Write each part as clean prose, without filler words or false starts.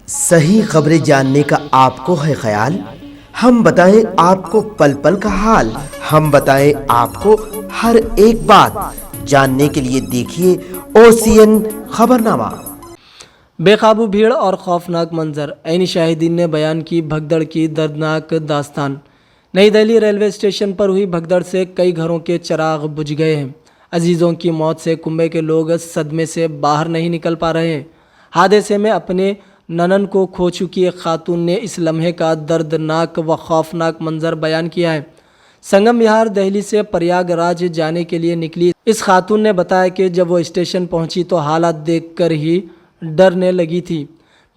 صحیح خبریں جاننے کا آپ کو ہے خیال؟ ہم بتائیں آپ کو پل پل کا حال، ہم بتائیں آپ کو ہر ایک بات، جاننے کے لیے دیکھیے OCN خبرنامہ۔ بے قابو بھیڑ اور خوفناک منظر، عینی شاہدین نے بیان کی بھگدڑ کی دردناک داستان۔ نئی دہلی ریلوے اسٹیشن پر ہوئی بھگدڑ سے کئی گھروں کے چراغ بجھ گئے ہیں۔ عزیزوں کی موت سے کنبے کے لوگ صدمے سے باہر نہیں نکل پا رہے ہیں۔ حادثے میں اپنے ننن کو کھو چکی ایک خاتون نے اس لمحے کا دردناک و خوفناک منظر بیان کیا ہے۔ سنگم وہار دہلی سے پریاگ راج جانے کے لیے نکلی اس خاتون نے بتایا کہ جب وہ اسٹیشن پہنچی تو حالات دیکھ کر ہی ڈرنے لگی تھی۔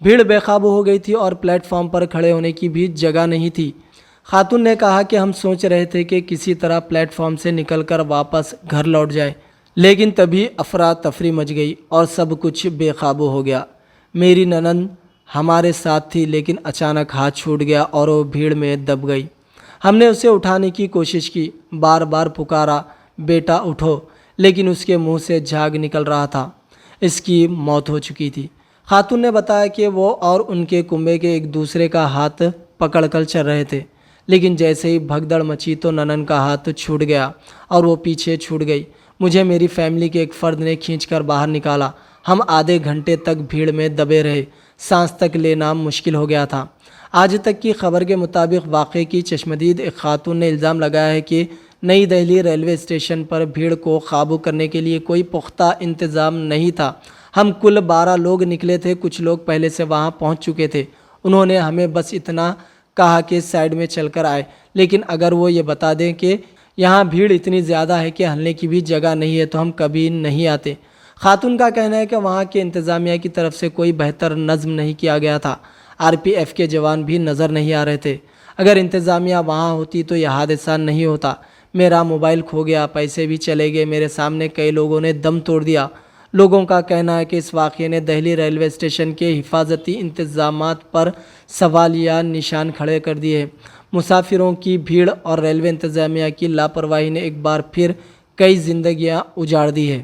بھیڑ بے قابو ہو گئی تھی اور پلیٹ فارم پر کھڑے ہونے کی بھی جگہ نہیں تھی۔ خاتون نے کہا کہ ہم سوچ رہے تھے کہ کسی طرح پلیٹ فارم سے نکل کر واپس گھر لوٹ جائے، لیکن تبھی افراتفری مچ گئی اور سب کچھ بے قابو ہو گیا۔ میری ننند ہمارے ساتھ تھی لیکن اچانک ہاتھ چھوٹ گیا اور وہ بھیڑ میں دب گئی۔ ہم نے اسے اٹھانے کی کوشش کی، بار بار پکارا، بیٹا اٹھو، لیکن اس کے منہ سے جھاگ نکل رہا تھا۔ اس کی موت ہو چکی تھی۔ خاتون نے بتایا کہ وہ اور ان کے کنبے کے ایک دوسرے کا ہاتھ پکڑ کر چل رہے تھے، لیکن جیسے ہی بھگدڑ مچی تو ننن کا ہاتھ چھوٹ گیا اور وہ پیچھے چھوٹ گئی۔ مجھے میری فیملی کے ایک فرد نے کھینچ کر باہر نکالا۔ ہم آدھے گھنٹے تک بھیڑ میں دبے رہے، سانس تک لینا مشکل ہو گیا تھا۔ آج تک کی خبر کے مطابق واقعے کی چشمدید ایک خاتون نے الزام لگایا ہے کہ نئی دہلی ریلوے اسٹیشن پر بھیڑ کو قابو کرنے کے لیے کوئی پختہ انتظام نہیں تھا۔ ہم کل 12 لوگ نکلے تھے، کچھ لوگ پہلے سے وہاں پہنچ چکے تھے۔ انہوں نے ہمیں بس اتنا کہا کہ سائڈ میں چل کر آئے، لیکن اگر وہ یہ بتا دیں کہ یہاں بھیڑ اتنی زیادہ ہے کہ ہلنے کی بھی جگہ نہیں ہے تو ہم کبھی نہیں آتے۔ خاتون کا کہنا ہے کہ وہاں کے انتظامیہ کی طرف سے کوئی بہتر نظم نہیں کیا گیا تھا۔ RPF کے جوان بھی نظر نہیں آ رہے تھے۔ اگر انتظامیہ وہاں ہوتی تو یہ حادثہ نہیں ہوتا۔ میرا موبائل کھو گیا، پیسے بھی چلے گئے، میرے سامنے کئی لوگوں نے دم توڑ دیا۔ لوگوں کا کہنا ہے کہ اس واقعے نے دہلی ریلوے اسٹیشن کے حفاظتی انتظامات پر سوالیہ نشان کھڑے کر دیے ہیں۔ مسافروں کی بھیڑ اور ریلوے انتظامیہ کی لاپرواہی نے ایک بار پھر کئی زندگیاں اجاڑ دی ہیں۔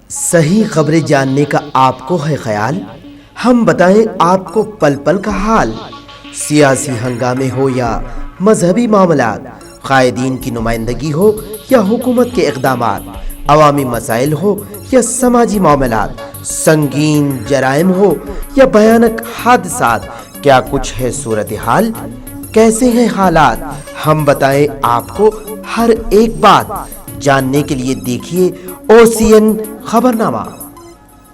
صحیح خبریں جاننے کا آپ کو ہے خیال؟ ہم بتائیں آپ کو پل پل کا حال۔ سیاسی ہنگامے ہو یا مذہبی معاملات، قائدین کی نمائندگی ہو یا حکومت کے اقدامات، عوامی مسائل ہو یا سماجی معاملات، سنگین جرائم ہو یا بھیانک حادثات، کیا کچھ ہے صورتحال؟ کیسے ہیں حالات؟ ہم بتائیں آپ کو ہر ایک بات، جاننے کے لیے دیکھیے OCN خبرنامہ۔